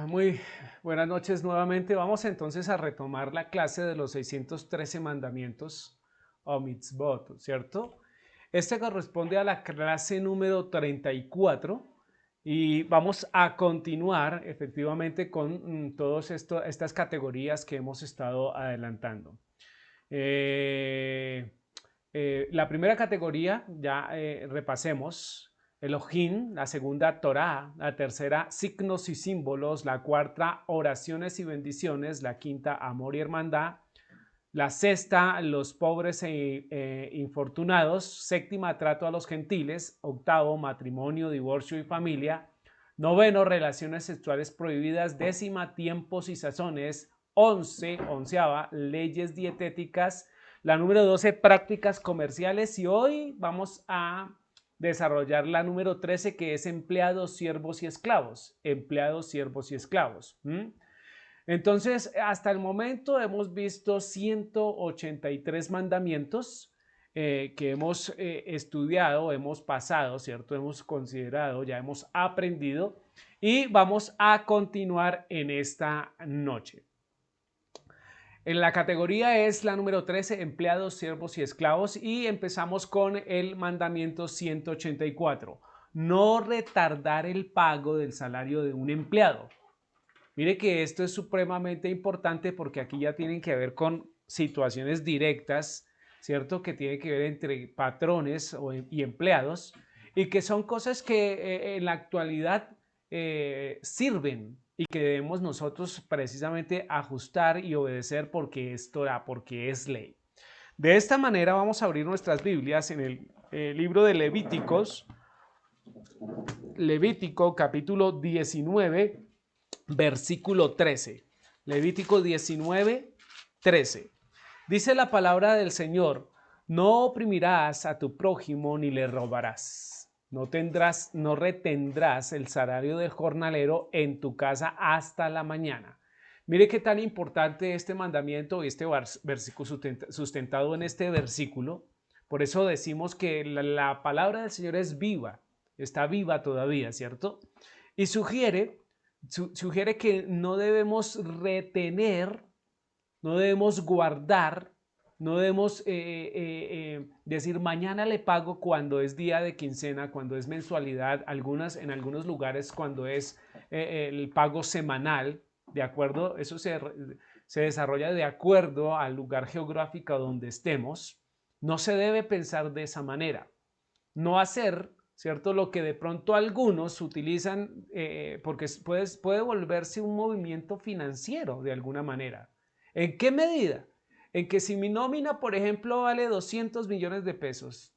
Muy buenas noches nuevamente. Vamos entonces a retomar la clase de los 613 mandamientos o mitzvot, ¿cierto? Este corresponde a la clase número 34 y vamos a continuar efectivamente con todas estas categorías que hemos estado adelantando. La primera categoría, ya repasemos, Elohim, la segunda Torah, la tercera signos y símbolos, la cuarta oraciones y bendiciones, la quinta amor y hermandad, la sexta los pobres e infortunados, séptima trato a los gentiles, octavo matrimonio, divorcio y familia, noveno relaciones sexuales prohibidas, décima tiempos y sazones, onceava leyes dietéticas, la número 12 prácticas comerciales y hoy vamos a desarrollar la número 13 que es empleados, siervos y esclavos. Empleados, siervos y esclavos. Entonces, hasta el momento hemos visto 183 mandamientos que hemos estudiado, hemos pasado, ¿cierto? Hemos considerado, ya hemos aprendido y vamos a continuar en esta noche. En la categoría es la número 13, empleados, siervos y esclavos, y empezamos con el mandamiento 184, no retardar el pago del salario de un empleado. Mire que esto es supremamente importante porque aquí ya tienen que ver con situaciones directas, ¿cierto? Que tiene que ver entre patrones y empleados y que son cosas que en la actualidad sirven y que debemos nosotros precisamente ajustar y obedecer porque es Torah, porque es ley. De esta manera vamos a abrir nuestras Biblias en el libro de Levíticos, Levítico capítulo 19, versículo 13. Levítico 19, 13. Dice la palabra del Señor, no oprimirás a tu prójimo ni le robarás. No retendrás el salario del jornalero en tu casa hasta la mañana. Mire qué tan importante este mandamiento y este versículo sustentado en este versículo. Por eso decimos que la palabra del Señor es viva, está viva todavía, ¿cierto? Y sugiere que no debemos retener, no debemos guardar, no debemos decir mañana le pago cuando es día de quincena, cuando es mensualidad, en algunos lugares cuando es el pago semanal, ¿de acuerdo? Eso se desarrolla de acuerdo al lugar geográfico donde estemos. No se debe pensar de esa manera. No hacer, ¿cierto? Lo que de pronto algunos utilizan porque puede volverse un movimiento financiero de alguna manera. ¿En qué medida? En que si mi nómina, por ejemplo, vale 200 millones de pesos,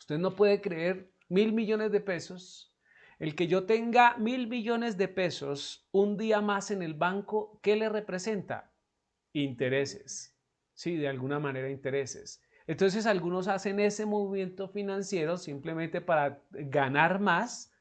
usted no puede creer 1.000 millones de pesos. El que yo tenga 1.000 millones de pesos un día más en el banco, ¿qué le representa? Intereses. Sí, de alguna manera intereses. Entonces algunos hacen ese movimiento financiero simplemente para ganar más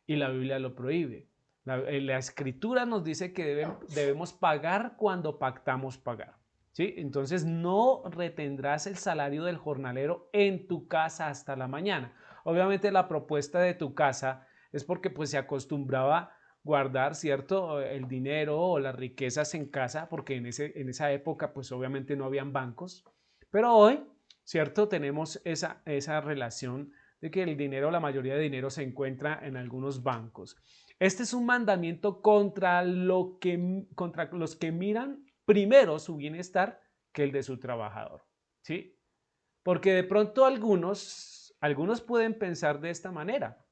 y la Biblia lo prohíbe. La escritura nos dice que debemos pagar cuando pactamos pagar. ¿Sí? Entonces no retendrás el salario del jornalero en tu casa hasta la mañana. Obviamente la propuesta de tu casa es porque pues se acostumbraba guardar, ¿cierto? El dinero o las riquezas en casa, porque en esa época pues obviamente no habían bancos, pero hoy, ¿cierto? Tenemos esa relación de que el dinero, la mayoría de dinero se encuentra en algunos bancos. Este es un mandamiento contra los que miran primero su bienestar que el de su trabajador, ¿sí? Porque de pronto algunos pueden pensar de esta manera.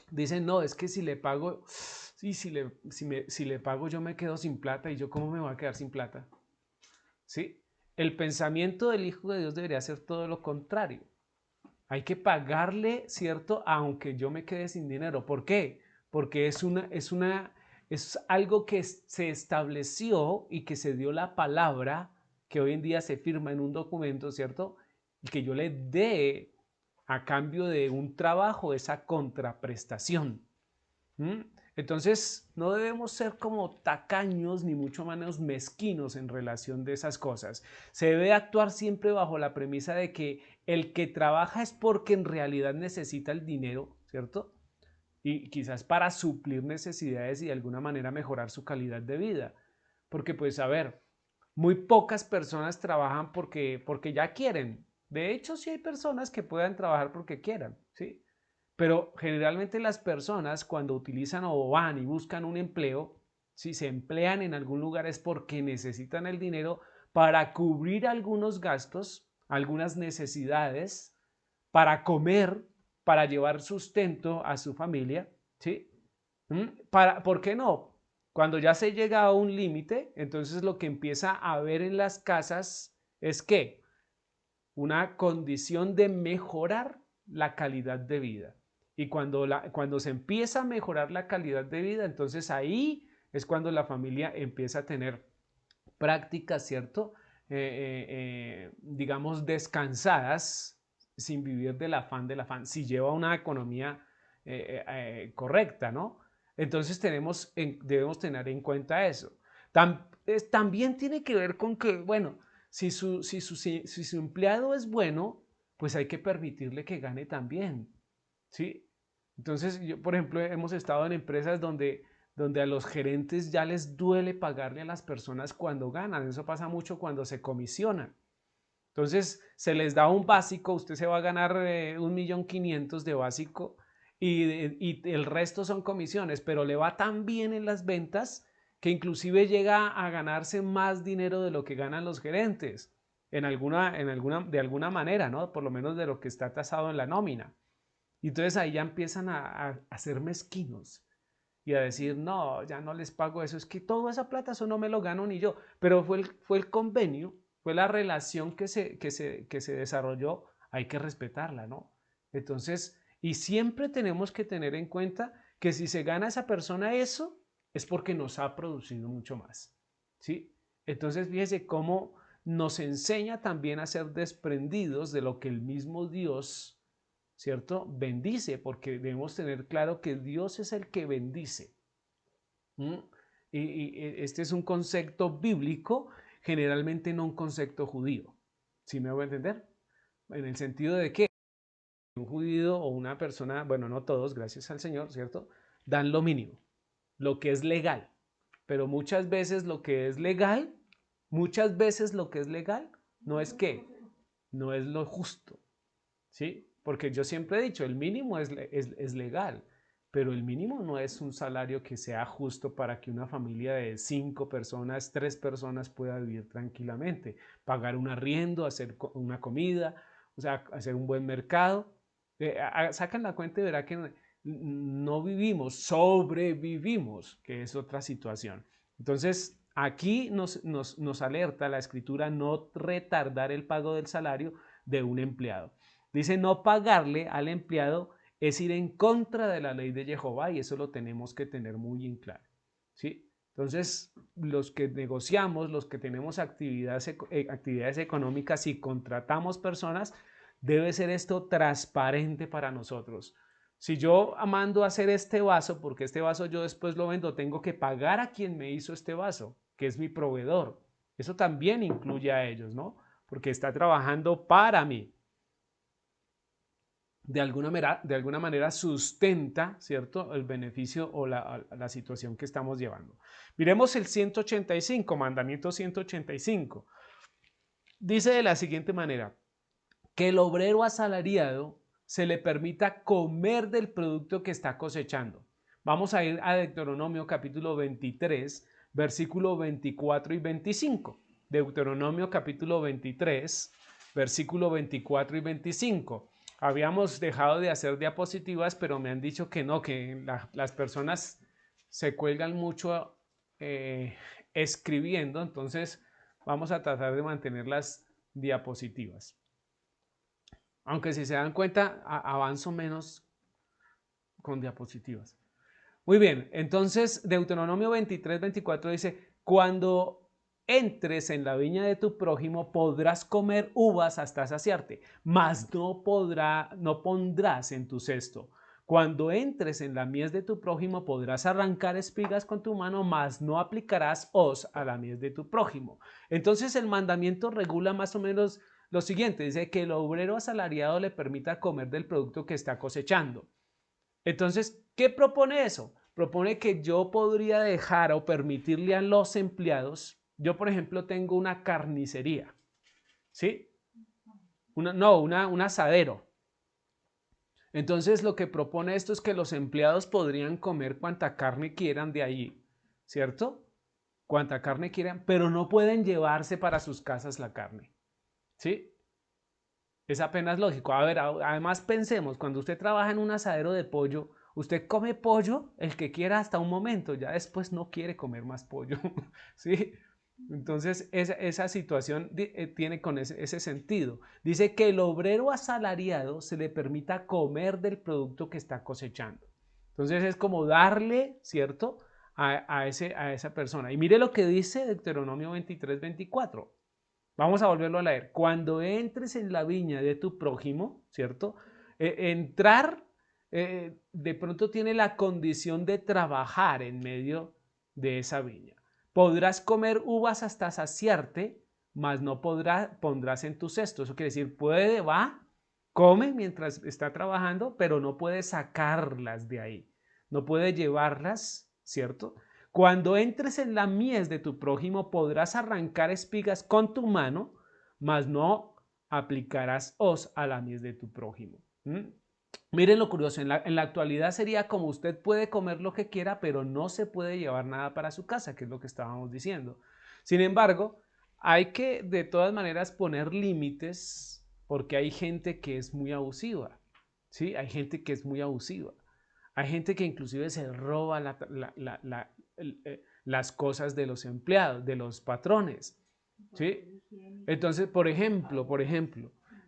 Dicen, no, es que si le pago, sí, si le pago yo me quedo sin plata y yo cómo me voy a quedar sin plata. ¿Sí? El pensamiento del Hijo de Dios debería ser todo lo contrario. Hay que pagarle, ¿cierto? Aunque yo me quede sin dinero. ¿Por qué? Porque es algo que se estableció y que se dio la palabra que hoy en día se firma en un documento, ¿cierto? Y que yo le dé a cambio de un trabajo esa contraprestación. Entonces, no debemos ser como tacaños ni mucho menos mezquinos en relación de esas cosas. Se debe actuar siempre bajo la premisa de que el que trabaja es porque en realidad necesita el dinero, ¿cierto? y quizás para suplir necesidades y de alguna manera mejorar su calidad de vida. Porque pues a ver, muy pocas personas trabajan porque ya quieren. De hecho, sí hay personas que puedan trabajar porque quieran, ¿sí? Pero generalmente las personas cuando utilizan o van y buscan un empleo, si se emplean en algún lugar es porque necesitan el dinero para cubrir algunos gastos, algunas necesidades, para comer, para llevar sustento a su familia, ¿sí? ¿Por qué no? Cuando ya se llega a un límite, entonces lo que empieza a haber en las casas es que una condición de mejorar la calidad de vida. Y cuando se empieza a mejorar la calidad de vida, entonces ahí es cuando la familia empieza a tener prácticas, ¿cierto? Digamos, descansadas, sin vivir del afán, si lleva una economía correcta, ¿no? Entonces debemos tener en cuenta eso. También tiene que ver con que, bueno, si su empleado es bueno, pues hay que permitirle que gane también, ¿sí? Entonces, yo, por ejemplo, hemos estado en empresas donde a los gerentes ya les duele pagarle a las personas cuando ganan. Eso pasa mucho cuando se comisionan. Entonces, se les da un básico, usted se va a ganar 1.500.000 de básico y el resto son comisiones, pero le va tan bien en las ventas que inclusive llega a ganarse más dinero de lo que ganan los gerentes, de alguna manera, ¿no? Por lo menos de lo que está tasado en la nómina. Y entonces ahí ya empiezan a ser mezquinos y a decir, no, ya no les pago eso, es que toda esa plata, eso no me lo gano ni yo. Pero fue el convenio, fue la relación que se desarrolló, hay que respetarla, ¿no? Entonces, y siempre tenemos que tener en cuenta que si se gana esa persona eso, es porque nos ha producido mucho más, ¿sí? Entonces, fíjese cómo nos enseña también a ser desprendidos de lo que el mismo Dios, ¿cierto? Bendice, porque debemos tener claro que Dios es el que bendice. ¿Mm? Este es un concepto bíblico, generalmente no un concepto judío. ¿Sí me voy a entender? En el sentido de que un judío o una persona, bueno, no todos, gracias al Señor, ¿cierto? Dan lo mínimo, lo que es legal. Pero muchas veces lo que es legal no es qué, no es lo justo. ¿Sí? Porque yo siempre he dicho, el mínimo es legal, pero el mínimo no es un salario que sea justo para que una familia de 5 personas, 3 personas pueda vivir tranquilamente, pagar un arriendo, hacer una comida, o sea, hacer un buen mercado. Sacan la cuenta y verá que no vivimos, sobrevivimos, que es otra situación. Entonces, aquí nos alerta la escritura no retardar el pago del salario de un empleado. Dice, no pagarle al empleado es ir en contra de la ley de Jehová y eso lo tenemos que tener muy en claro. ¿Sí? Entonces, los que negociamos, los que tenemos actividades económicas y contratamos personas, debe ser esto transparente para nosotros. Si yo mando a hacer este vaso, porque este vaso yo después lo vendo, tengo que pagar a quien me hizo este vaso, que es mi proveedor. Eso también incluye a ellos, ¿no? Porque está trabajando para mí. De alguna manera sustenta, ¿cierto?, el beneficio o la situación que estamos llevando. Miremos el 185, mandamiento 185. Dice de la siguiente manera, que el obrero asalariado se le permita comer del producto que está cosechando. Vamos a ir a Deuteronomio capítulo 23, versículo 24 y 25. Deuteronomio capítulo 23, versículo 24 y 25. Habíamos dejado de hacer diapositivas, pero me han dicho que no, que las personas se cuelgan mucho escribiendo, entonces vamos a tratar de mantener las diapositivas. Aunque si se dan cuenta, avanzo menos con diapositivas. Muy bien, entonces Deuteronomio 23, 24 dice, cuando entres en la viña de tu prójimo podrás comer uvas hasta saciarte, mas no pondrás en tu cesto. Cuando entres en la mies de tu prójimo podrás arrancar espigas con tu mano, mas no aplicarás hoz a la mies de tu prójimo. Entonces el mandamiento regula más o menos lo siguiente, dice que el obrero asalariado le permita comer del producto que está cosechando. Entonces, ¿qué propone eso? Propone que yo podría dejar o permitirle a los empleados, yo por ejemplo tengo una carnicería, ¿sí? Un asadero. Entonces lo que propone esto es que los empleados podrían comer cuanta carne quieran de ahí, ¿cierto? Cuanta carne quieran, pero no pueden llevarse para sus casas la carne, ¿sí? Es apenas lógico. A ver, además pensemos, cuando usted trabaja en un asadero de pollo, usted come pollo el que quiera hasta un momento, ya después no quiere comer más pollo, ¿sí? Entonces, esa situación tiene con ese sentido. Dice que el obrero asalariado se le permita comer del producto que está cosechando. Entonces, es como darle, ¿cierto? A esa persona. Y mire lo que dice Deuteronomio 23-24. Vamos a volverlo a leer. Cuando entres en la viña de tu prójimo, ¿cierto? Entrar de pronto tiene la condición de trabajar en medio de esa viña. Podrás comer uvas hasta saciarte, mas no pondrás en tu cesto. Eso quiere decir, come mientras está trabajando, pero no puede sacarlas de ahí. No puede llevarlas, ¿cierto? Cuando entres en la mies de tu prójimo, podrás arrancar espigas con tu mano, mas no aplicarás hoz a la mies de tu prójimo. Miren lo curioso, en la actualidad sería como usted puede comer lo que quiera, pero no se puede llevar nada para su casa, que es lo que estábamos diciendo. Sin embargo, hay que de todas maneras poner límites porque hay gente que es muy abusiva, ¿sí? Hay gente que es muy abusiva. Hay gente que inclusive se roba las cosas de los empleados, de los patrones, ¿sí? Entonces, por ejemplo,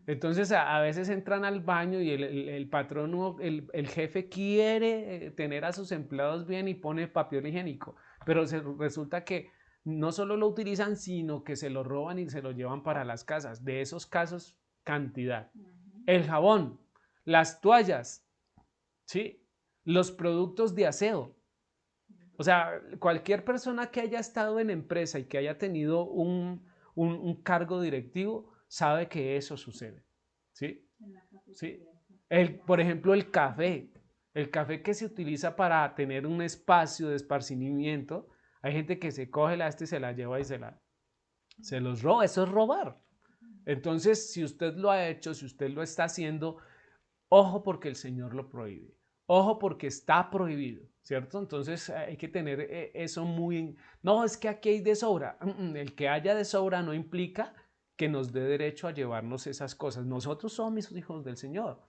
entonces a veces entran al baño y el patrón, el jefe quiere tener a sus empleados bien y pone papel higiénico, pero resulta que no solo lo utilizan, sino que se lo roban y se lo llevan para las casas. De esos casos, cantidad. El jabón, las toallas, ¿sí? Los productos de aseo. O sea, cualquier persona que haya estado en empresa y que haya tenido un cargo directivo sabe que eso sucede. ¿Sí? ¿Sí? Por ejemplo, el café que se utiliza para tener un espacio de esparcimiento, hay gente que se coge la y se la lleva y se los roba. Eso es robar. Entonces, si usted lo ha hecho, si usted lo está haciendo, ojo porque el Señor lo prohíbe. Ojo porque está prohibido, ¿cierto? Entonces hay que tener eso muy... No, es que aquí hay de sobra. El que haya de sobra no implica que nos dé derecho a llevarnos esas cosas. Nosotros somos hijos del Señor.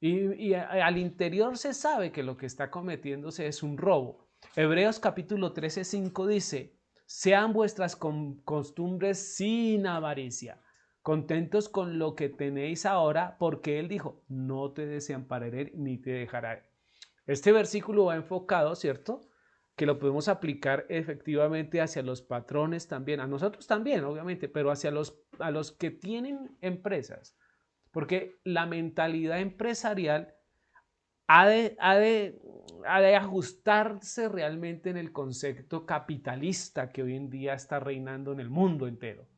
Y al interior se sabe que lo que está cometiéndose es un robo. Hebreos capítulo 13:5 dice, sean vuestras costumbres sin avaricia, contentos con lo que tenéis ahora, porque Él dijo, no te desampararé ni te dejaré. Este versículo va enfocado, ¿cierto? Que lo podemos aplicar efectivamente hacia los patrones también, a nosotros también, obviamente, pero hacia a los que tienen empresas. Porque la mentalidad empresarial ha de ajustarse realmente en el concepto capitalista que hoy en día está reinando en el mundo entero.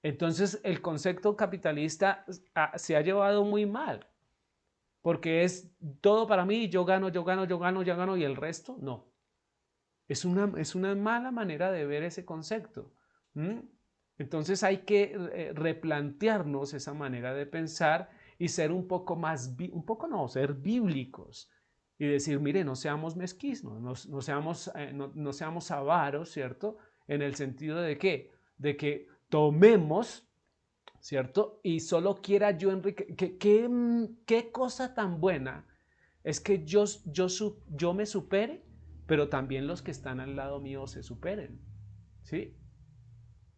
Entonces, el concepto capitalista se ha llevado muy mal, porque es todo para mí, yo gano, yo gano, yo gano, yo gano, y el resto no. Es una mala manera de ver ese concepto. Entonces hay que replantearnos esa manera de pensar y ser un poco más, ser bíblicos y decir, mire, no seamos mezquinos, no seamos avaros, ¿cierto? En el sentido de ¿qué? De que tomemos, ¿cierto? Y solo quiera yo enriquecer. ¿Qué cosa tan buena es que yo me supere, pero también los que están al lado mío se superen? ¿Sí?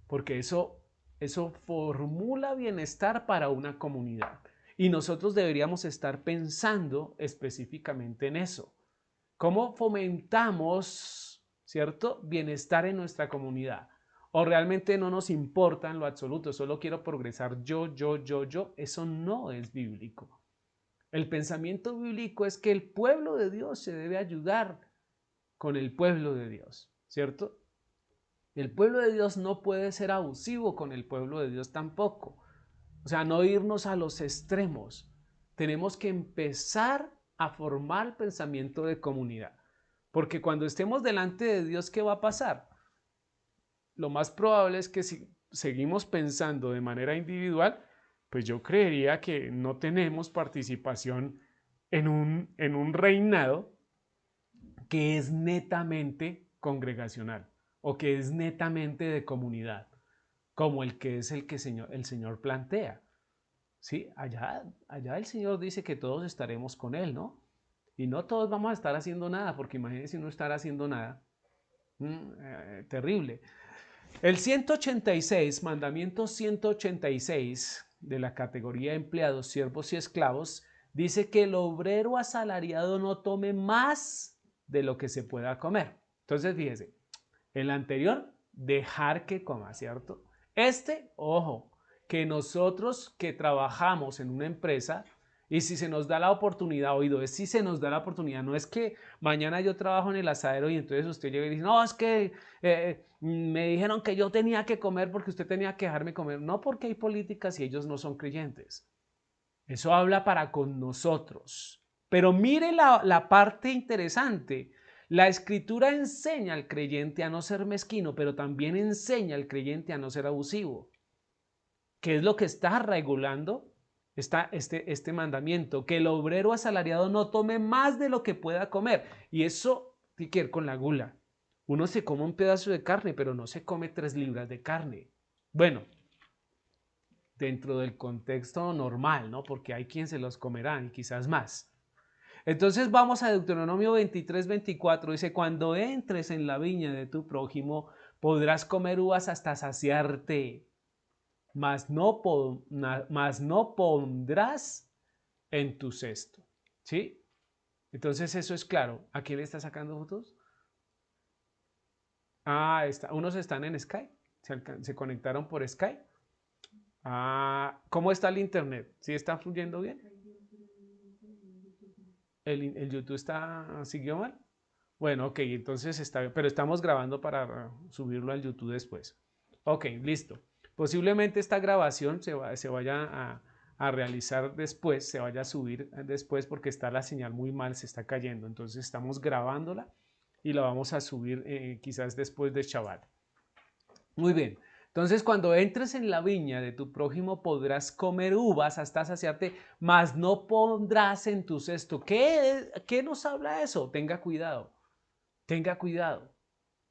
Porque eso formula bienestar para una comunidad. Y nosotros deberíamos estar pensando específicamente en eso. ¿Cómo fomentamos, cierto, bienestar en nuestra comunidad? O realmente no nos importa en lo absoluto, solo quiero progresar yo. Eso no es bíblico. El pensamiento bíblico es que el pueblo de Dios se debe ayudar con el pueblo de Dios, ¿cierto? El pueblo de Dios no puede ser abusivo con el pueblo de Dios tampoco. O sea, no irnos a los extremos. Tenemos que empezar a formar pensamiento de comunidad. Porque cuando estemos delante de Dios, ¿qué va a pasar? Lo más probable es que si seguimos pensando de manera individual, pues yo creería que no tenemos participación en un reinado que es netamente congregacional o que es netamente de comunidad, como el que es el Señor plantea. ¿Sí? Allá el Señor dice que todos estaremos con Él, ¿no? Y no todos vamos a estar haciendo nada, porque imagínense no estar haciendo nada. Terrible. El 186, mandamiento 186 de la categoría empleados, siervos y esclavos, dice que el obrero asalariado no tome más de lo que se pueda comer. Entonces, fíjese, el anterior, dejar que coma, ¿cierto? Ojo, que nosotros que trabajamos en una empresa y si se nos da la oportunidad, oído, es si se nos da la oportunidad, no es que mañana yo trabajo en el asadero y entonces usted llega y dice, no, es que me dijeron que yo tenía que comer porque usted tenía que dejarme comer. No, porque hay políticas y ellos no son creyentes. Eso habla para con nosotros. Pero mire la parte interesante. La escritura enseña al creyente a no ser mezquino, pero también enseña al creyente a no ser abusivo. ¿Qué es lo que está regulando este mandamiento? Que el obrero asalariado no tome más de lo que pueda comer. Y eso tiene que ver con la gula. Uno se come un pedazo de carne, pero no se come 3 libras de carne. Bueno, dentro del contexto normal, ¿no? Porque hay quien se los comerán y quizás más. Entonces vamos a Deuteronomio 23:24. Dice, cuando entres en la viña de tu prójimo, podrás comer uvas hasta saciarte, mas no pondrás en tu cesto. ¿Sí? Entonces eso es claro. ¿A quién le está sacando fotos? Ah, unos están en Skype. Se conectaron por Skype. Ah, ¿cómo está el internet? ¿Sí está fluyendo bien? ¿El YouTube siguió mal? Bueno, ok, entonces está bien, pero estamos grabando para subirlo al YouTube después. Ok, listo. Posiblemente esta grabación se vaya a realizar después, se vaya a subir después porque está la señal muy mal, se está cayendo. Entonces estamos grabándola y la vamos a subir quizás después de Shabbat. Muy bien. Entonces, cuando entres en la viña de tu prójimo podrás comer uvas hasta saciarte, mas no pondrás en tu cesto. ¿Qué nos habla eso? Tenga cuidado, tenga cuidado.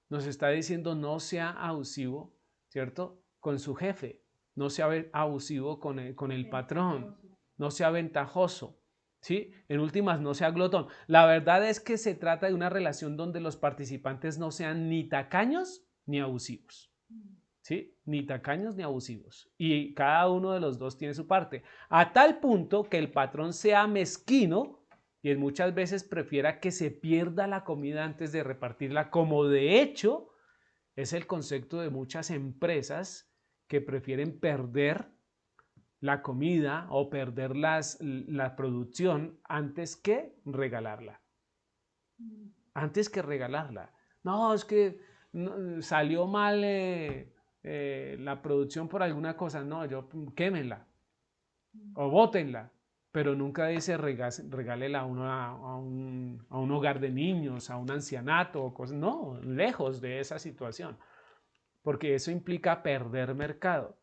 Nos está diciendo no sea abusivo, ¿cierto? Con su jefe, no sea abusivo con el patrón, no sea ventajoso, ¿sí? En últimas, no sea glotón. La verdad es que se trata de una relación donde los participantes no sean ni tacaños ni abusivos. ¿Sí? Ni tacaños ni abusivos. Y cada uno de los dos tiene su parte. A tal punto que el patrón sea mezquino y muchas veces prefiera que se pierda la comida antes de repartirla, como de hecho es el concepto de muchas empresas que prefieren perder la comida o perder la producción antes que regalarla. Antes que regalarla. No, es que salió mal la producción por alguna cosa. No, quémenla o bótenla. Pero nunca dice regálela a un hogar de niños, a un ancianato o cosas. No, lejos de esa situación. Porque eso implica perder mercado.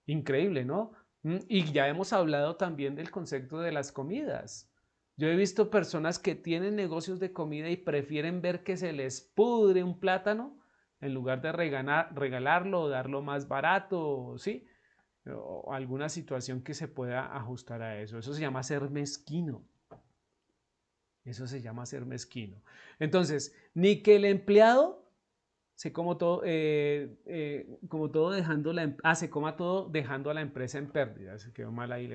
Increíble, ¿no? Y ya hemos hablado también del concepto de las comidas. Yo he visto personas que tienen negocios de comida y prefieren ver que se les pudre un plátano en lugar de regalarlo o darlo más barato, ¿sí? O alguna situación que se pueda ajustar a eso. Eso se llama ser mezquino. Eso se llama ser mezquino. Entonces, ni que el empleado se coma todo, como todo dejando se coma todo dejando a la empresa en pérdida. Se quedó mal ahí.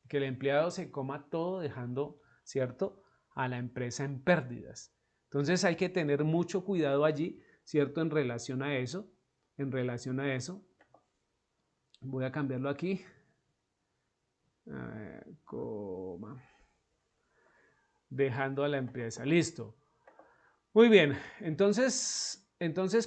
Que el empleado se coma todo dejando, ¿cierto?, a la empresa en pérdidas. Entonces hay que tener mucho cuidado allí, ¿cierto?, en relación a eso. En relación a eso. Voy a cambiarlo aquí. Coma. Dejando a la empresa. Listo. Muy bien. Entonces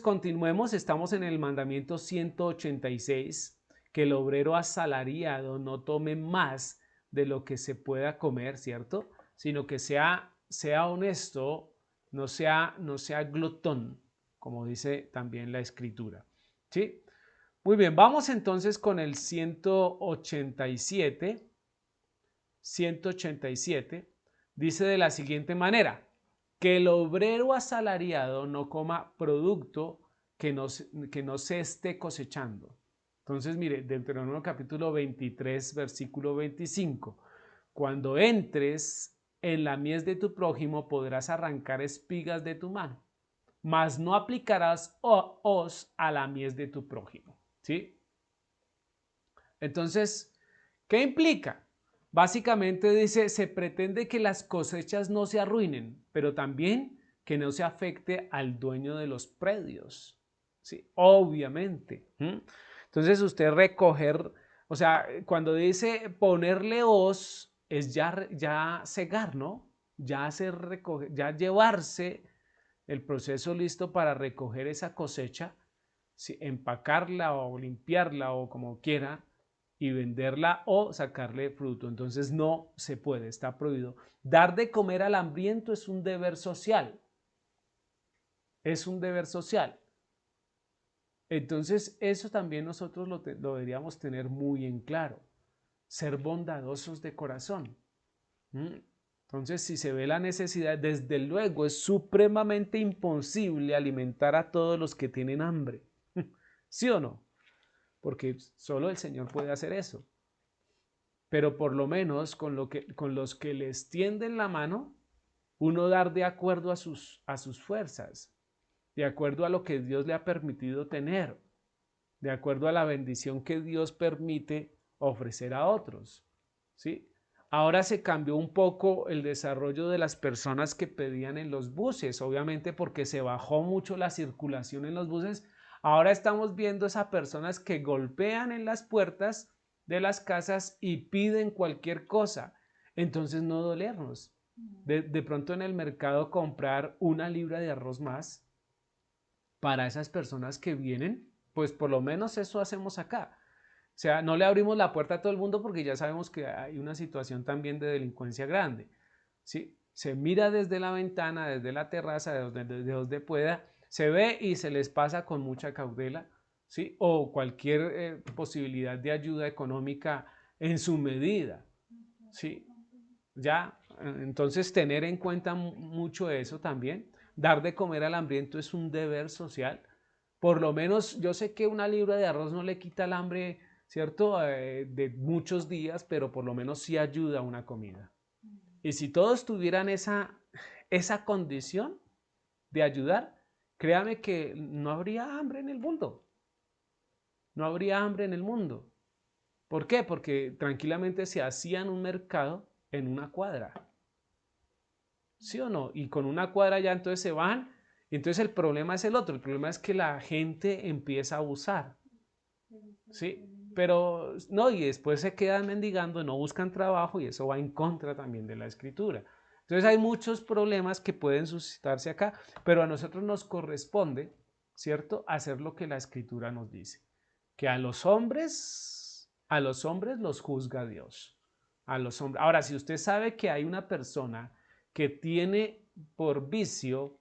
continuemos. Estamos en el mandamiento 186, que el obrero asalariado no tome más de lo que se pueda comer, ¿cierto? sino que sea honesto, no sea glotón, como dice también la Escritura. ¿Sí? Muy bien, vamos entonces con el 187. 187 dice de la siguiente manera: que el obrero asalariado no coma producto que no se esté cosechando. Entonces, mire, Deuteronomio capítulo 23, versículo 25. Cuando entres en la mies de tu prójimo, podrás arrancar espigas de tu mano, mas no aplicarás hoz a la mies de tu prójimo. ¿Sí? Entonces, ¿qué implica? Básicamente dice, se pretende que las cosechas no se arruinen, pero también que no se afecte al dueño de los predios. Sí, obviamente. Entonces usted recoger, o sea, cuando dice ponerle hoz, es ya cegar, ¿no? Ya hacer recoger, ya llevarse el proceso listo para recoger esa cosecha, ¿sí? Empacarla o limpiarla o como quiera, y venderla o sacarle fruto. Entonces no se puede, está prohibido. Dar de comer al hambriento es un deber social. Es un deber social. Entonces eso también nosotros lo deberíamos tener muy en claro. Ser bondadosos de corazón. Entonces, si se ve la necesidad, desde luego es supremamente imposible alimentar a todos los que tienen hambre. ¿Sí o no? Porque solo el Señor puede hacer eso. Pero por lo menos con los que les tienden la mano, uno dar de acuerdo a sus fuerzas, de acuerdo a lo que Dios le ha permitido tener, de acuerdo a la bendición que Dios permite ofrecer a otros. ¿Sí? Ahora se cambió un poco el desarrollo de las personas que pedían en los buses, obviamente porque se bajó mucho la circulación en los buses. Ahora estamos viendo esas personas que golpean en las puertas de las casas y piden cualquier cosa. Entonces no dolernos. De pronto en el mercado comprar una libra de arroz más para esas personas que vienen, pues por lo menos eso hacemos acá. O sea, no le abrimos la puerta a todo el mundo porque ya sabemos que hay una situación también de delincuencia grande. ¿Sí? Se mira desde la ventana, desde la terraza, de donde pueda, se ve y se les pasa con mucha cautela, ¿sí? O cualquier posibilidad de ayuda económica en su medida, ¿sí? Ya, entonces tener en cuenta mucho eso también. Dar de comer al hambriento es un deber social. Por lo menos yo sé que una libra de arroz no le quita el hambre, ¿cierto? De muchos días, pero por lo menos sí ayuda a una comida. Y si todos tuvieran esa condición de ayudar, créame que no habría hambre en el mundo. No habría hambre en el mundo. ¿Por qué? Porque tranquilamente se hacían un mercado en una cuadra. ¿Sí o no? Y con una cuadra ya entonces se van. Y entonces el problema es el otro. El problema es que la gente empieza a abusar. ¿Sí? Pero no, y después se quedan mendigando, no buscan trabajo y eso va en contra también de la escritura. Entonces hay muchos problemas que pueden suscitarse acá, pero a nosotros nos corresponde, ¿cierto?, hacer lo que la escritura nos dice, que a los hombres los juzga Dios. A los hombres. Ahora, si usted sabe que hay una persona que tiene por vicio,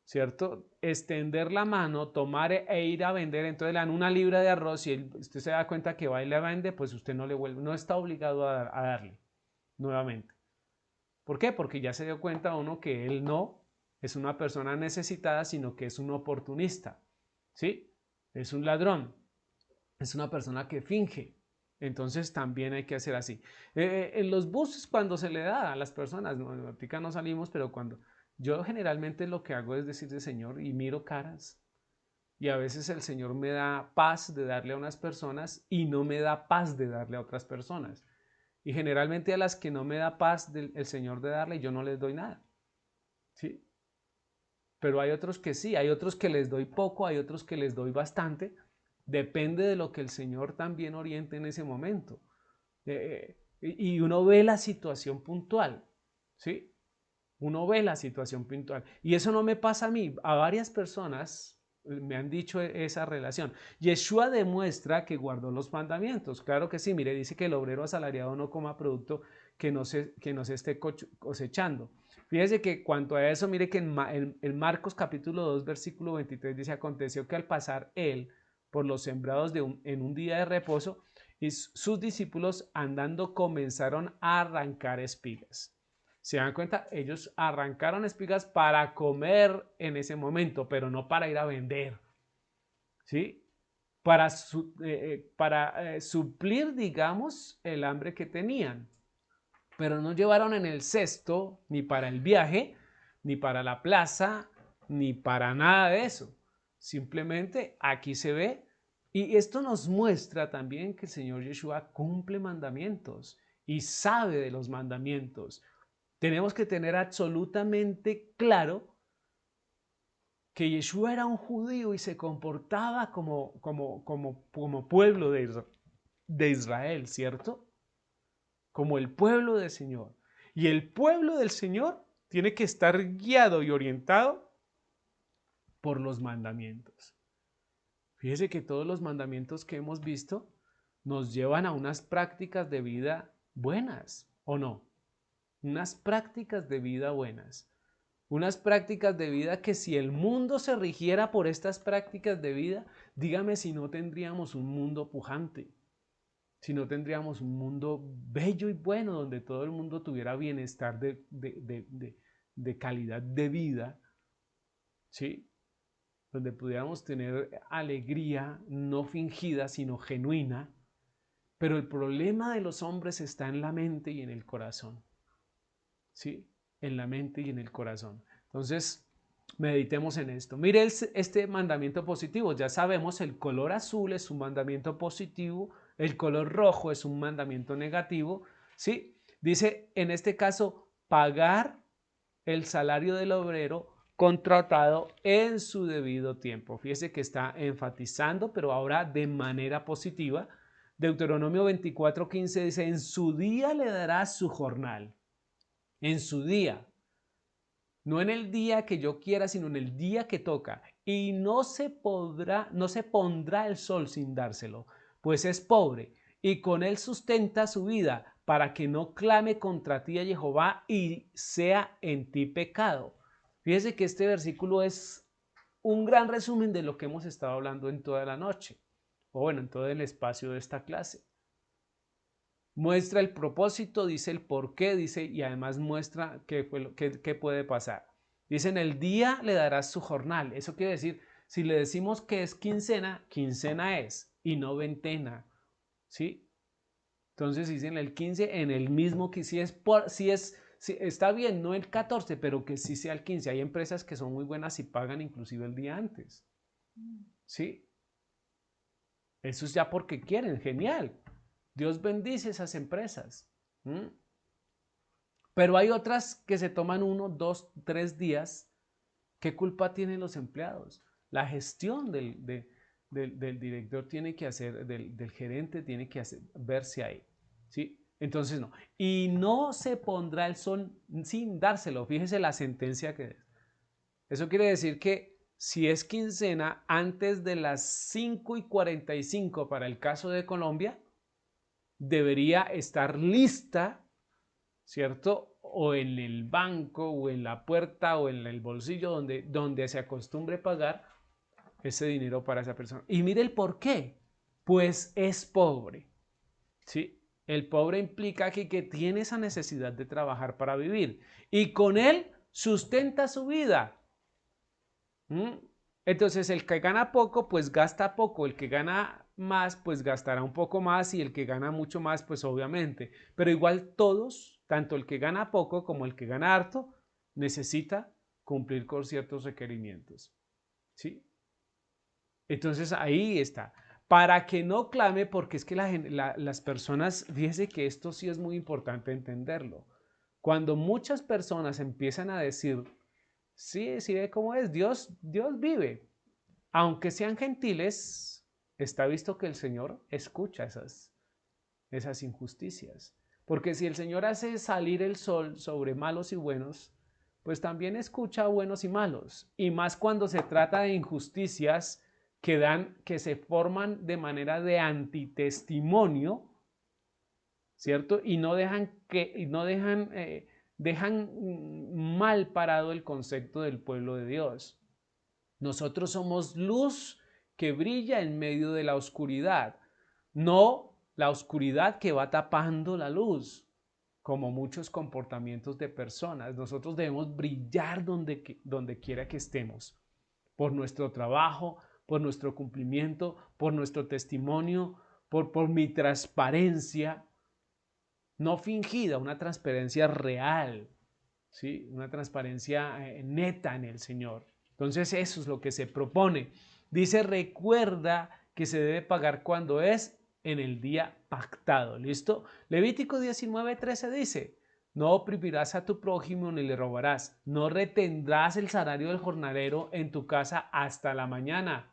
¿cierto? Extender la mano, tomar e ir a vender, entonces le dan una libra de arroz y usted se da cuenta que va y le vende, pues usted no le vuelve, no está obligado a darle nuevamente. ¿Por qué? Porque ya se dio cuenta uno que él no es una persona necesitada, sino que es un oportunista, ¿sí? Es un ladrón, es una persona que finge. Entonces también hay que hacer así. En los buses cuando se le da a las personas, no, ahorita no salimos, pero cuando yo generalmente lo que hago es decirle Señor y miro caras. Y a veces el Señor me da paz de darle a unas personas y no me da paz de darle a otras personas. Y generalmente a las que no me da paz el Señor de darle, yo no les doy nada. ¿Sí? Pero hay otros que sí, hay otros que les doy poco, hay otros que les doy bastante. Depende de lo que el Señor también oriente en ese momento. Y uno ve la situación puntual, ¿sí? Uno ve la situación puntual. Y eso no me pasa a mí, a varias personas me han dicho esa relación. Yeshua demuestra que guardó los mandamientos. Claro que sí, mire, dice que el obrero asalariado no coma producto que no se esté cosechando. Fíjese que cuanto a eso, mire que en Marcos capítulo 2, versículo 23 dice, aconteció que al pasar él por los sembrados en un día de reposo, y sus discípulos andando comenzaron a arrancar espigas. ¿Se dan cuenta? Ellos arrancaron espigas para comer en ese momento, pero no para ir a vender, ¿sí? Para suplir, digamos, el hambre que tenían. Pero no llevaron en el cesto ni para el viaje, ni para la plaza, ni para nada de eso. Simplemente aquí se ve, y esto nos muestra también que el Señor Yeshua cumple mandamientos y sabe de los mandamientos. Tenemos que tener absolutamente claro que Yeshua era un judío y se comportaba como pueblo de Israel, ¿cierto? Como el pueblo del Señor. Y el pueblo del Señor tiene que estar guiado y orientado por los mandamientos. Fíjese que todos los mandamientos que hemos visto nos llevan a unas prácticas de vida buenas, ¿o no? Unas prácticas de vida buenas. Unas prácticas de vida que si el mundo se rigiera por estas prácticas de vida, dígame si no tendríamos un mundo pujante, si no tendríamos un mundo bello y bueno donde todo el mundo tuviera bienestar de calidad de vida, ¿sí? Donde pudiéramos tener alegría no fingida, sino genuina. Pero el problema de los hombres está en la mente y en el corazón, ¿sí? En la mente y en el corazón. Entonces, meditemos en esto. Mire este mandamiento positivo. Ya sabemos, el color azul es un mandamiento positivo, el color rojo es un mandamiento negativo, ¿sí? Dice, en este caso, pagar el salario del obrero contratado en su debido tiempo. Fíjese que está enfatizando, pero ahora de manera positiva. Deuteronomio 24:15 dice, en su día le dará su jornal. En su día. No en el día que yo quiera, sino en el día que toca. Y no se pondrá el sol sin dárselo, pues es pobre, y con él sustenta su vida, para que no clame contra ti a Jehová y sea en ti pecado. Fíjese que este versículo es un gran resumen de lo que hemos estado hablando en toda la noche, o bueno, en todo el espacio de esta clase. Muestra el propósito, dice el por qué, dice, y además muestra qué puede pasar. Dice, en el día le darás su jornal. Eso quiere decir, si le decimos que es quincena, quincena es, y no veintena, ¿sí? Entonces dicen el 15 en el mismo que si está bien, no el 14, pero que sí sea el 15. Hay empresas que son muy buenas y pagan inclusive el día antes, ¿sí? Eso es ya porque quieren, genial. Dios bendice esas empresas. Pero hay otras que se toman 1, 2, 3 días. ¿Qué culpa tienen los empleados? La gestión del director tiene que hacer, del gerente tiene que verse ahí, ¿sí? Entonces no. Y no se pondrá el sol sin dárselo. Fíjese la sentencia que es. Eso quiere decir que si es quincena antes de las 5:45 para el caso de Colombia, debería estar lista, ¿cierto? O en el banco, o en la puerta, o en el bolsillo donde se acostumbre pagar ese dinero para esa persona. Y mire el por qué. Pues es pobre, ¿sí? El pobre implica aquí que tiene esa necesidad de trabajar para vivir. Y con él sustenta su vida. Entonces el que gana poco, pues gasta poco, el que gana más, pues gastará un poco más y el que gana mucho más, pues obviamente. Pero igual todos, tanto el que gana poco como el que gana harto, necesita cumplir con ciertos requerimientos. ¿Sí? Entonces ahí está. Para que no clame, porque es que las personas, fíjese que esto sí es muy importante entenderlo. Cuando muchas personas empiezan a decir, sí, sí ve cómo es, Dios vive. Aunque sean gentiles, está visto que el Señor escucha esas injusticias. Porque si el Señor hace salir el sol sobre malos y buenos, pues también escucha a buenos y malos. Y más cuando se trata de injusticias que se forman de manera de antitestimonio, ¿cierto? Y no dejan dejan mal parado el concepto del pueblo de Dios. Nosotros somos luz que brilla en medio de la oscuridad, no la oscuridad que va tapando la luz, como muchos comportamientos de personas. Nosotros debemos brillar donde quiera que estemos, por nuestro trabajo, por nuestro cumplimiento, por nuestro testimonio, por mi transparencia, no fingida, una transparencia real, ¿sí? Una transparencia neta en el Señor. Entonces eso es lo que se propone. Dice, recuerda que se debe pagar cuando es en el día pactado. ¿Listo? Levítico 19:13 dice, no oprimirás a tu prójimo ni le robarás. No retendrás el salario del jornalero en tu casa hasta la mañana.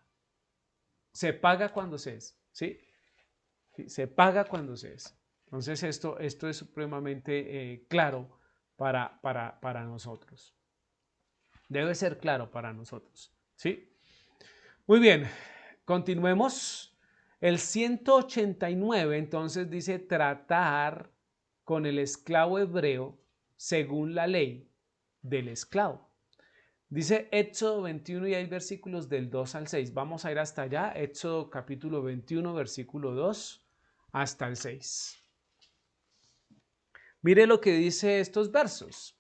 Se paga cuando se es. ¿Sí? ¿Sí? Se paga cuando se es. Entonces esto es supremamente claro para nosotros. Debe ser claro para nosotros. ¿Sí? Muy bien, continuemos. El 189 entonces dice tratar con el esclavo hebreo según la ley del esclavo. Dice Éxodo 21 y hay versículos del 2 al 6. Vamos a ir hasta allá. Éxodo capítulo 21, versículo 2 hasta el 6. Mire lo que dice estos versos.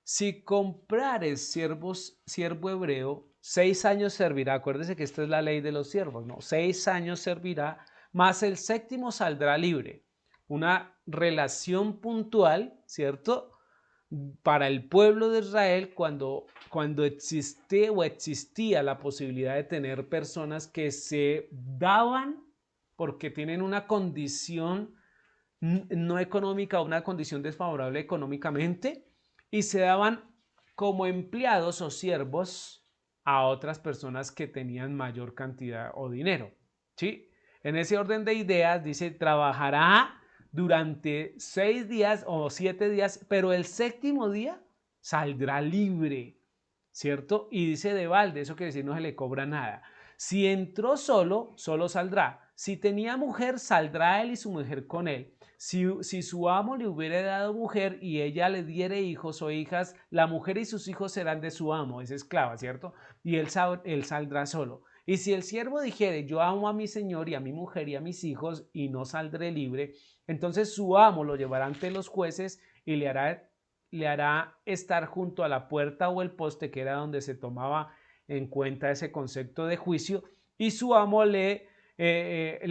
Si comprares siervo hebreo, 6 años servirá. Acuérdese que esta es la ley de los siervos, ¿no? 6 años servirá, más el séptimo saldrá libre. Una relación puntual, ¿cierto? Para el pueblo de Israel cuando existía la posibilidad de tener personas que se daban porque tienen una condición no económica, una condición desfavorable económicamente, y se daban como empleados o siervos a otras personas que tenían mayor cantidad o dinero. ¿Sí? En ese orden de ideas dice, trabajará durante 6 días o 7 días, pero el séptimo día saldrá libre, ¿cierto? Y dice de balde, eso quiere decir no se le cobra nada. Si entró solo, solo saldrá. Si tenía mujer, saldrá él y su mujer con él. Si su amo le hubiera dado mujer y ella le diere hijos o hijas, la mujer y sus hijos serán de su amo, es esclava, ¿cierto? Y él saldrá solo. Y si el siervo dijere, yo amo a mi señor y a mi mujer y a mis hijos y no saldré libre, entonces su amo lo llevará ante los jueces y le hará estar junto a la puerta o el poste, que era donde se tomaba en cuenta ese concepto de juicio, y su amo le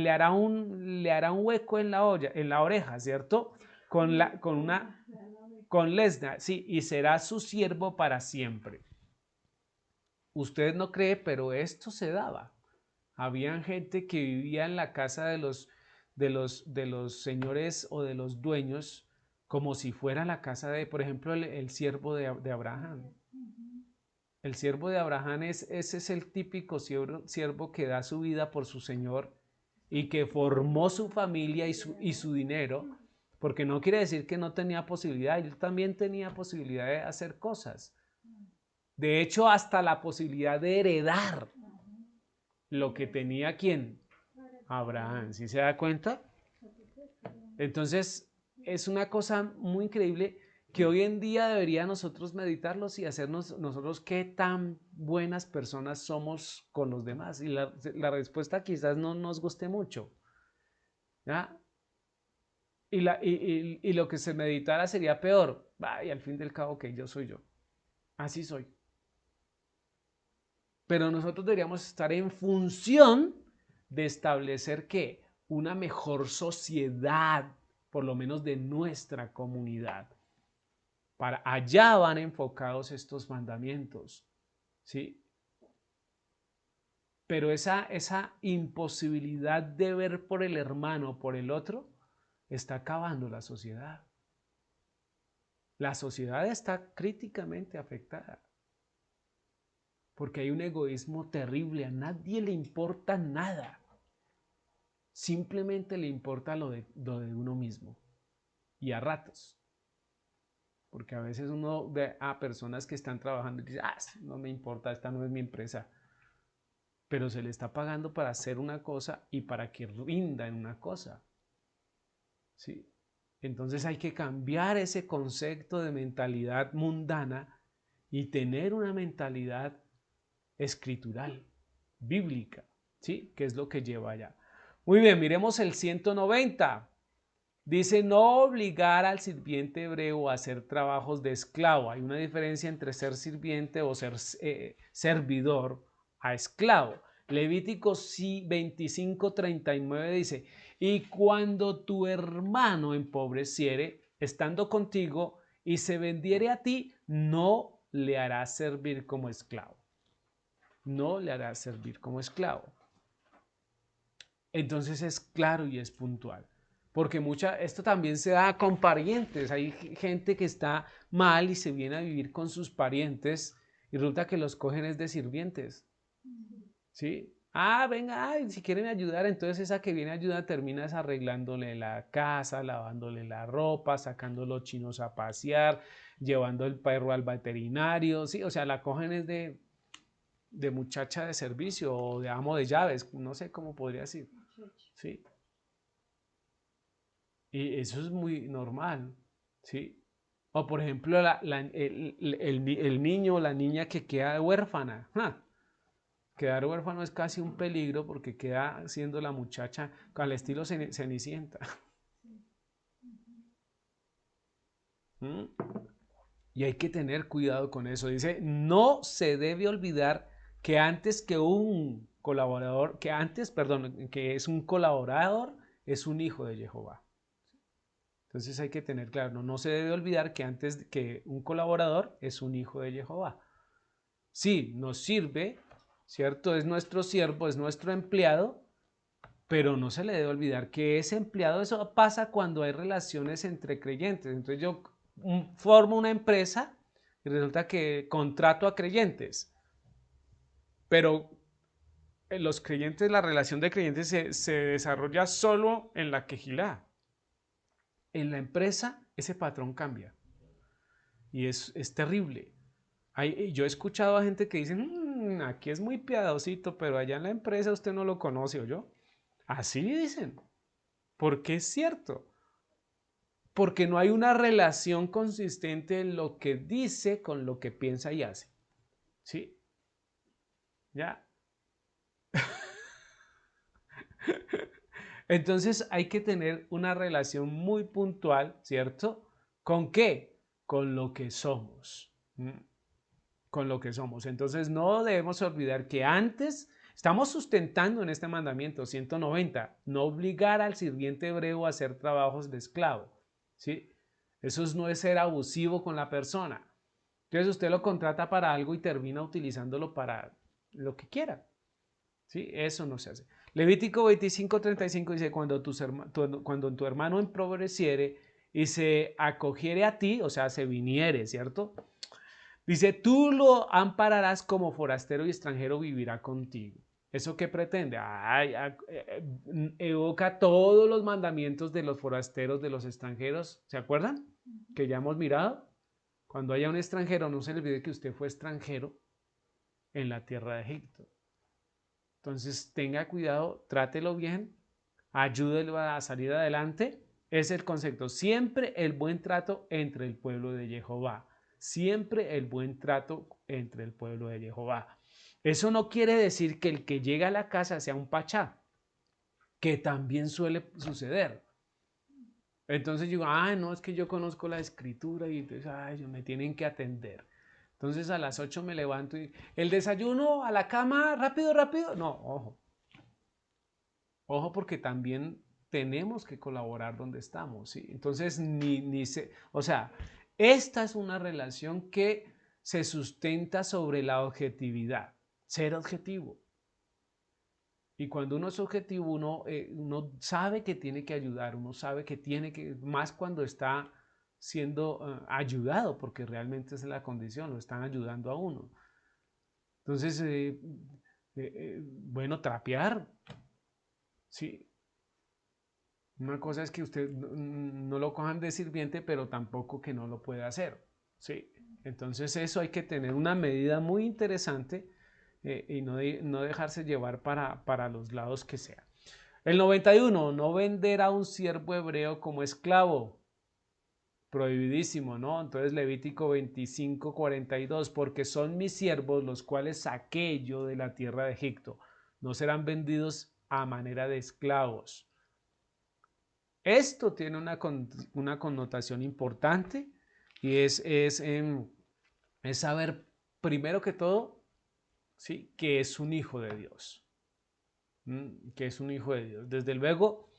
hará un hueco en la oreja, ¿cierto? Con lesna, sí, y será su siervo para siempre. Usted no cree, pero esto se daba. Habían gente que vivía en la casa de los señores o de los dueños como si fuera la casa de, por ejemplo, el siervo de Abraham. El siervo de Abraham ese es el típico siervo que da su vida por su señor y que formó su familia y su dinero, porque no quiere decir que no tenía posibilidad, él también tenía posibilidad de hacer cosas. De hecho, hasta la posibilidad de heredar lo que tenía ¿quién? Abraham, ¿sí se da cuenta? Entonces, es una cosa muy increíble que hoy en día debería nosotros meditarlos y hacernos nosotros qué tan buenas personas somos con los demás. Y la respuesta quizás no nos guste mucho, ¿ya? Y lo que se meditara sería peor. Y al fin del cabo, que yo soy yo. Así soy. Pero nosotros deberíamos estar en función de establecer ¿qué? Una mejor sociedad, por lo menos de nuestra comunidad. Para allá van enfocados estos mandamientos, ¿sí? Pero esa imposibilidad de ver por el hermano, por el otro, está acabando la sociedad. La sociedad está críticamente afectada porque hay un egoísmo terrible, a nadie le importa nada, simplemente le importa lo de uno mismo y a ratos, porque a veces uno ve a personas que están trabajando y dice, no me importa, esta no es mi empresa, pero se le está pagando para hacer una cosa y para que rinda en una cosa, ¿sí? Entonces hay que cambiar ese concepto de mentalidad mundana y tener una mentalidad escritural, bíblica, ¿sí? Que es lo que lleva allá. Muy bien, miremos el 190. Dice, no obligar al sirviente hebreo a hacer trabajos de esclavo. Hay una diferencia entre ser sirviente o ser servidor a esclavo. Levítico 25:39 dice, y cuando tu hermano empobreciere, estando contigo, y se vendiere a ti, no le harás servir como esclavo. No le harás servir como esclavo. Entonces es claro y es puntual. Porque esto también se da con parientes. Hay gente que está mal y se viene a vivir con sus parientes y resulta que los cogen es de sirvientes. ¿Sí? Ah, venga, ay, si quieren ayudar, entonces esa que viene a ayudar termina arreglándole la casa, lavándole la ropa, sacando los chinos a pasear, llevando el perro al veterinario. Sí, o sea, la cogen es de muchacha de servicio o de amo de llaves, no sé cómo podría decir. ¿Sí? Y eso es muy normal, ¿sí? O por ejemplo, el niño o la niña que queda huérfana. ¡Ja! Quedar huérfano es casi un peligro porque queda siendo la muchacha al estilo Cenicienta. ¿Mm? Y hay que tener cuidado con eso. Dice, no se debe olvidar que antes que un colaborador, que es un colaborador, es un hijo de Jehová. Entonces hay que tener claro, no se debe olvidar que antes que un colaborador es un hijo de Jehová. Sí, nos sirve, ¿cierto? Es nuestro siervo, es nuestro empleado, pero no se le debe olvidar que ese empleado, eso pasa cuando hay relaciones entre creyentes. Entonces yo formo una empresa y resulta que contrato a creyentes, pero los creyentes, la relación de creyentes se desarrolla solo en la quejilá. En la empresa ese patrón cambia y es terrible. Yo he escuchado a gente que dice, aquí es muy piadosito, pero allá en la empresa usted no lo conoce, ¿o yo? Así dicen, porque es cierto, porque no hay una relación consistente en lo que dice con lo que piensa y hace, ¿sí? ¿Ya? Entonces hay que tener una relación muy puntual, ¿cierto? ¿Con qué? Con lo que somos. Con lo que somos. Entonces no debemos olvidar que antes estamos sustentando en este mandamiento 190, no obligar al sirviente hebreo a hacer trabajos de esclavo. ¿Sí? Eso no es ser abusivo con la persona. Entonces usted lo contrata para algo y termina utilizándolo para lo que quiera. ¿Sí? Eso no se hace. Levítico 25:35 dice, cuando tu hermano empobreciere y se acogiere a ti, o sea, se viniere, ¿cierto? Dice, tú lo ampararás como forastero y extranjero vivirá contigo. ¿Eso qué pretende? Evoca todos los mandamientos de los forasteros, de los extranjeros. ¿Se acuerdan? Que ya hemos mirado. Cuando haya un extranjero, no se le olvide que usted fue extranjero en la tierra de Egipto. Entonces, tenga cuidado, trátelo bien, ayúdelo a salir adelante. Es el concepto. Siempre el buen trato entre el pueblo de Jehová. Siempre el buen trato entre el pueblo de Jehová. Eso no quiere decir que el que llega a la casa sea un pachá, que también suele suceder. Entonces digo, no, es que yo conozco la escritura y entonces, me tienen que atender. Entonces a las 8 me levanto y el desayuno a la cama, rápido, rápido. No, ojo. Ojo porque también tenemos que colaborar donde estamos, ¿sí? Entonces, o sea, esta es una relación que se sustenta sobre la objetividad, ser objetivo. Y cuando uno es objetivo, uno sabe que tiene que ayudar, uno sabe que tiene que, más cuando está siendo ayudado, porque realmente esa es la condición, lo están ayudando a uno. Entonces, bueno, trapear, sí. Una cosa es que usted no lo cojan de sirviente, pero tampoco que no lo pueda hacer, sí. Entonces eso hay que tener una medida muy interesante y no dejarse llevar para los lados que sea. El 91, no vender a un siervo hebreo como esclavo. prohibidísimo, ¿no? Entonces Levítico 25:42, porque son mis siervos los cuales saqué yo de la tierra de Egipto, no serán vendidos a manera de esclavos. Esto tiene una connotación importante y es saber primero que todo, ¿sí?, que es un hijo de Dios, que es un hijo de Dios. Desde luego,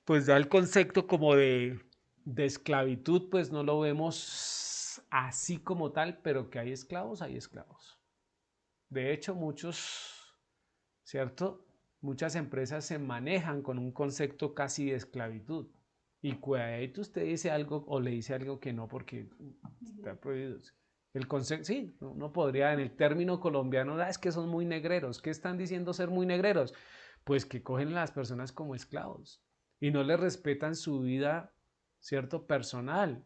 pues da el concepto como de esclavitud, pues no lo vemos así como tal, pero que hay esclavos, hay esclavos. De hecho, ¿cierto? Muchas empresas se manejan con un concepto casi de esclavitud. Y cuidadito usted dice algo o le dice algo que no porque está prohibido. El concepto, sí, no podría en el término colombiano, es que son muy negreros. ¿Qué están diciendo ser muy negreros? Pues que cogen a las personas como esclavos y no les respetan su vida, ¿cierto?, personal.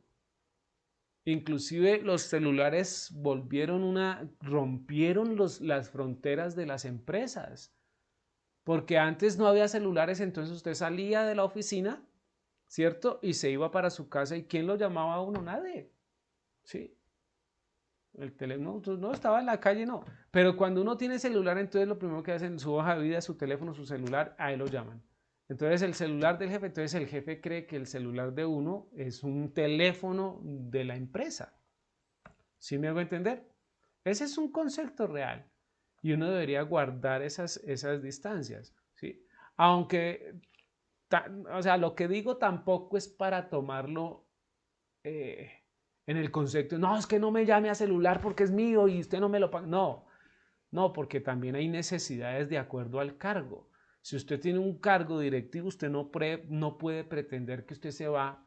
Inclusive los celulares rompieron las fronteras de las empresas, porque antes no había celulares, entonces usted salía de la oficina, ¿cierto?, y se iba para su casa, ¿y quién lo llamaba a uno? Nadie, ¿sí? El teléfono no estaba en la calle, no. Pero cuando uno tiene celular, entonces lo primero que hacen, su hoja de vida, su teléfono, su celular, ahí lo llaman. Entonces el celular del jefe, entonces el jefe cree que el celular de uno es un teléfono de la empresa. ¿Sí me hago entender? Ese es un concepto real y uno debería guardar esas distancias, ¿sí? Aunque, o sea, lo que digo tampoco es para tomarlo en el concepto, no, es que no me llame a celular porque es mío y usted no me lo paga. No, no, porque también hay necesidades de acuerdo al cargo. Si usted tiene un cargo directivo, usted no puede pretender que usted se va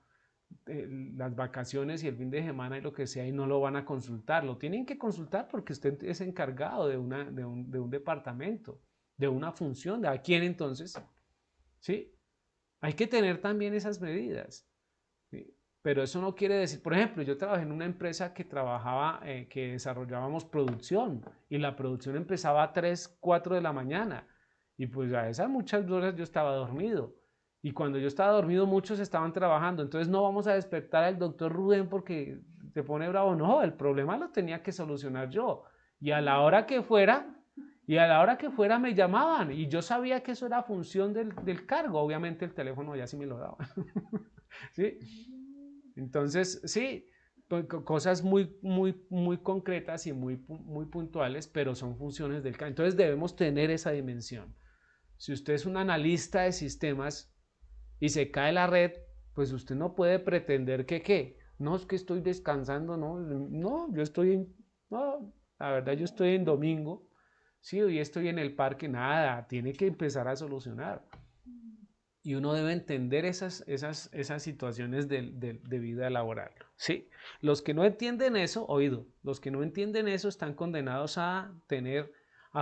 las vacaciones y el fin de semana y lo que sea y no lo van a consultar. Lo tienen que consultar porque usted es encargado de un departamento, de una función. ¿De a quién entonces? ¿Sí? Hay que tener también esas medidas. ¿Sí? Pero eso no quiere decir, por ejemplo, yo trabajé en una empresa que desarrollábamos producción y la producción empezaba a 3, 4 de la mañana y pues a esas muchas horas yo estaba dormido y cuando yo estaba dormido muchos estaban trabajando, entonces no vamos a despertar al doctor Rubén porque se pone bravo, no, el problema lo tenía que solucionar yo y a la hora que fuera me llamaban y yo sabía que eso era función del cargo, obviamente el teléfono ya sí me lo daba. ¿Sí? Entonces, sí, cosas muy concretas y muy puntuales, pero son funciones del cargo. Entonces debemos tener esa dimensión. Si usted es un analista de sistemas y se cae la red, pues usted no puede pretender que, ¿qué? No, es que estoy descansando, no, no, la verdad yo estoy en domingo, sí, hoy estoy en el parque, nada, tiene que empezar a solucionar. Y uno debe entender esas situaciones de vida laboral, ¿sí? Los que no entienden eso, oído, los que no entienden eso están condenados a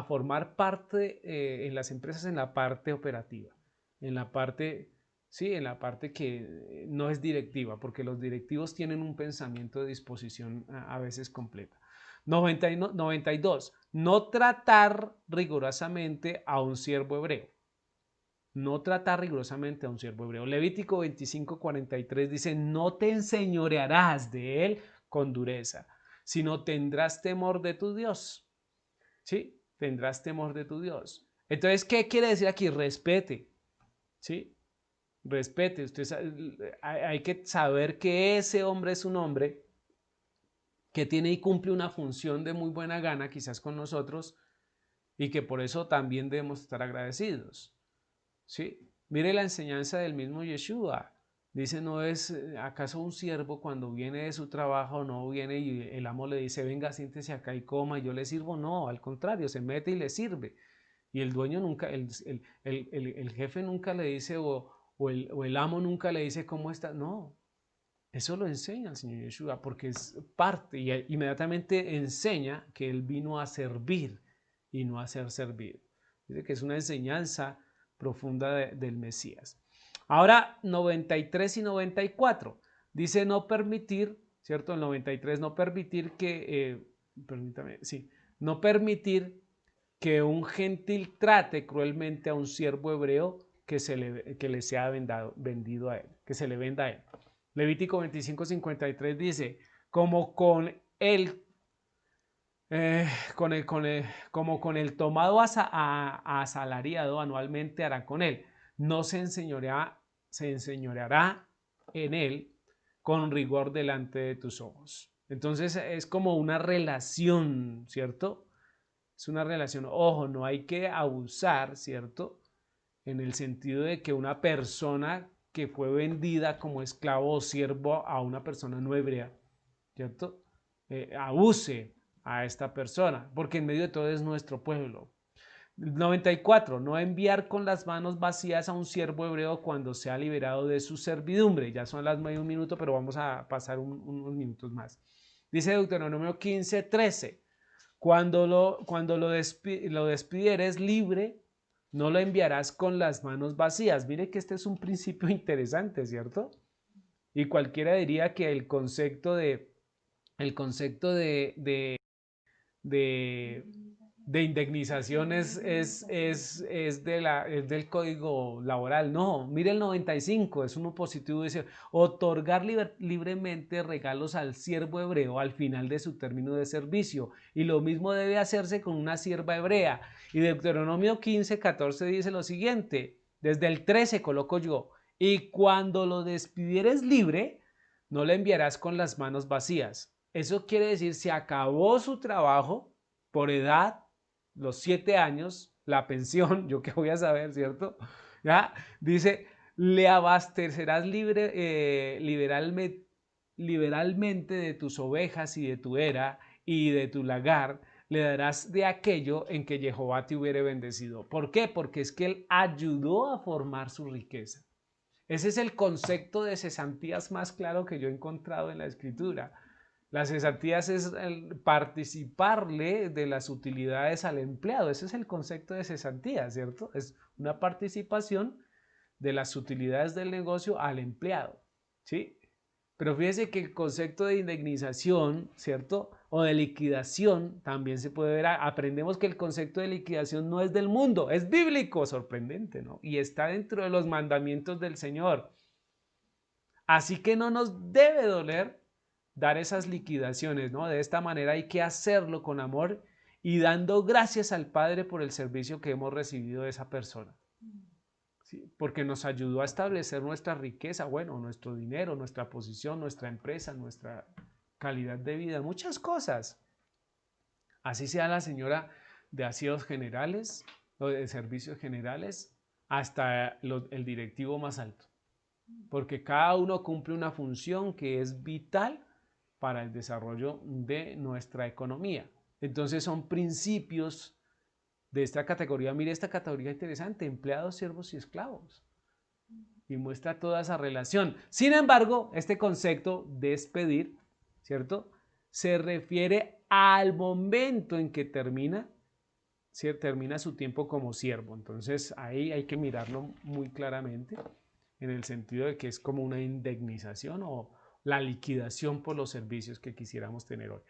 formar parte en las empresas en la parte operativa, en la parte, sí, en la parte que no es directiva, porque los directivos tienen un pensamiento de disposición a veces completa. 92. No tratar rigurosamente a un siervo hebreo. No tratar rigurosamente a un siervo hebreo. Levítico 25:43 dice, no te enseñorearás de él con dureza, sino tendrás temor de tu Dios. ¿Sí? Tendrás temor de tu Dios. Entonces, ¿qué quiere decir aquí? Respete. ¿Sí? Respete. Hay que saber que ese hombre es un hombre que tiene y cumple una función de muy buena gana, quizás con nosotros, y que por eso también debemos estar agradecidos. ¿Sí? Mire la enseñanza del mismo Yeshua. Dice, ¿no es acaso un siervo cuando viene de su trabajo, no viene y el amo le dice, venga, siéntese acá y coma y yo le sirvo? No, al contrario, se mete y le sirve. Y el dueño nunca, el jefe nunca le dice o el amo nunca le dice cómo está. No, eso lo enseña el Señor Yeshua porque es parte y inmediatamente enseña que Él vino a servir y no a ser servido. Dice que es una enseñanza profunda del Mesías. Ahora, 93 y 94. Dice no permitir, ¿cierto? El 93, no permitir permítame, sí, no permitir que un gentil trate cruelmente a un siervo hebreo que le sea vendido a él, que se le venda a él. Levítico 25:53 dice, como con el, como con el tomado asalariado anualmente hará con él. No se enseñoreará en él con rigor delante de tus ojos. Entonces es como una relación, ¿cierto? Es una relación, ojo, no hay que abusar, ¿cierto? En el sentido de que una persona que fue vendida como esclavo o siervo a una persona no hebrea, ¿cierto? Abuse a esta persona, porque en medio de todo es nuestro pueblo. 94. No enviar con las manos vacías a un siervo hebreo cuando sea liberado de su servidumbre. Ya son las 9:01, pero vamos a pasar unos minutos más. Dice Deuteronomio 15:13. Cuando lo despidieres libre, no lo enviarás con las manos vacías. Mire que este es un principio interesante, ¿cierto? Y cualquiera diría que el concepto de indemnización es del código laboral. No, mire el 95, es uno positivo, dice, otorgar libremente regalos al siervo hebreo al final de su término de servicio. Y lo mismo debe hacerse con una sierva hebrea. Y Deuteronomio 15:14 dice lo siguiente, desde el 13 coloco yo, y cuando lo despidieres libre, no le enviarás con las manos vacías. Eso quiere decir, se acabó su trabajo por edad, los 7 años, la pensión, yo qué voy a saber, ¿cierto? ¿Ya? Dice, le abastecerás liberalmente de tus ovejas y de tu era y de tu lagar, le darás de aquello en que Jehová te hubiere bendecido. ¿Por qué? Porque es que él ayudó a formar su riqueza. Ese es el concepto de cesantías más claro que yo he encontrado en la escritura. Las cesantías es el participarle de las utilidades al empleado. Ese es el concepto de cesantía, ¿cierto? Es una participación de las utilidades del negocio al empleado, ¿sí? Pero fíjese que el concepto de indemnización, ¿cierto? O de liquidación también se puede ver. Aprendemos que el concepto de liquidación no es del mundo, es bíblico, sorprendente, ¿no? Y está dentro de los mandamientos del Señor. Así que no nos debe doler dar esas liquidaciones, ¿no? De esta manera hay que hacerlo con amor y dando gracias al Padre por el servicio que hemos recibido de esa persona. ¿Sí? Porque nos ayudó a establecer nuestra riqueza, bueno, nuestro dinero, nuestra posición, nuestra empresa, nuestra calidad de vida, muchas cosas. Así sea la señora de aseos generales o de servicios generales hasta el directivo más alto. Porque cada uno cumple una función que es vital para el desarrollo de nuestra economía. Entonces son principios de esta categoría. Mire esta categoría interesante, empleados, siervos y esclavos. Y muestra toda esa relación. Sin embargo, este concepto despedir, ¿cierto? Se refiere al momento en que termina su tiempo como siervo. Entonces ahí hay que mirarlo muy claramente en el sentido de que es como una indemnización o la liquidación por los servicios que quisiéramos tener hoy.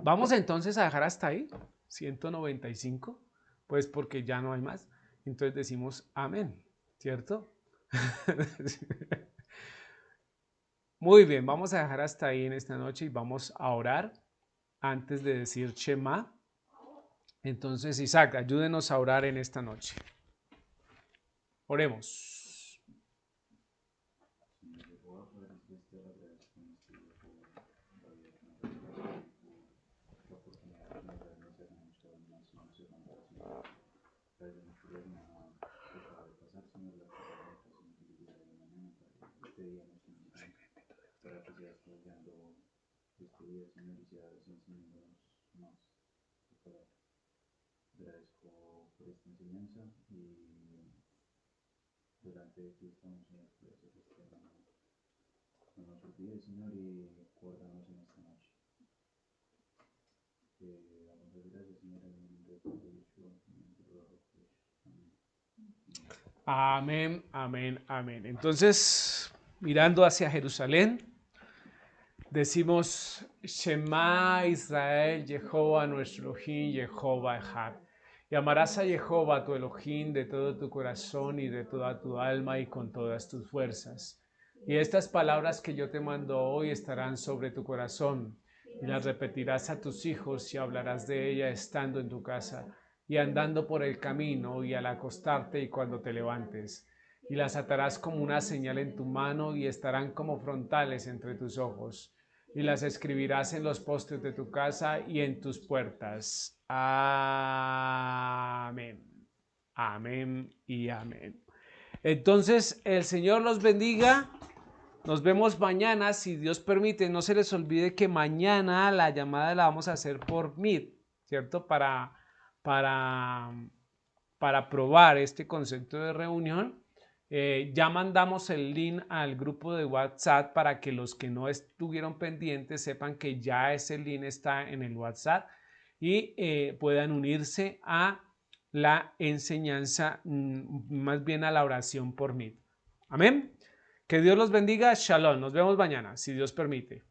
Vamos entonces a dejar hasta ahí, 195, pues porque ya no hay más. Entonces decimos amén, ¿cierto? Muy bien, vamos a dejar hasta ahí en esta noche y vamos a orar antes de decir Shema. Entonces, Isaac, ayúdenos a orar en esta noche. Oremos. Agradezco por esta enseñanza y delante de ti estamos en las presencias de este hermano. No nos olvides, Señor, y guárdanos en esta noche. Damos las gracias, Señor, en el nombre de Padre Yeshua, en el nombre de Amén, Amén. amén, amén. Entonces, mirando hacia Jerusalén, decimos Shema Israel, Jehová nuestro Elohim, Jehová Echad. Y amarás a Jehová tu Elohim de todo tu corazón y de toda tu alma y con todas tus fuerzas. Y estas palabras que yo te mando hoy estarán sobre tu corazón, y las repetirás a tus hijos y hablarás de ella estando en tu casa y andando por el camino y al acostarte y cuando te levantes. Y las atarás como una señal en tu mano y estarán como frontales entre tus ojos. Y las escribirás en los postes de tu casa y en tus puertas. Amén. Amén y amén. Entonces, el Señor los bendiga. Nos vemos mañana, si Dios permite. No se les olvide que mañana la llamada la vamos a hacer por Meet, ¿cierto? Para, para probar este concepto de reunión. Ya mandamos el link al grupo de WhatsApp para que los que no estuvieron pendientes sepan que ya ese link está en el WhatsApp y puedan unirse a la enseñanza, más bien a la oración por Meet. Amén. Que Dios los bendiga. Shalom. Nos vemos mañana, si Dios permite.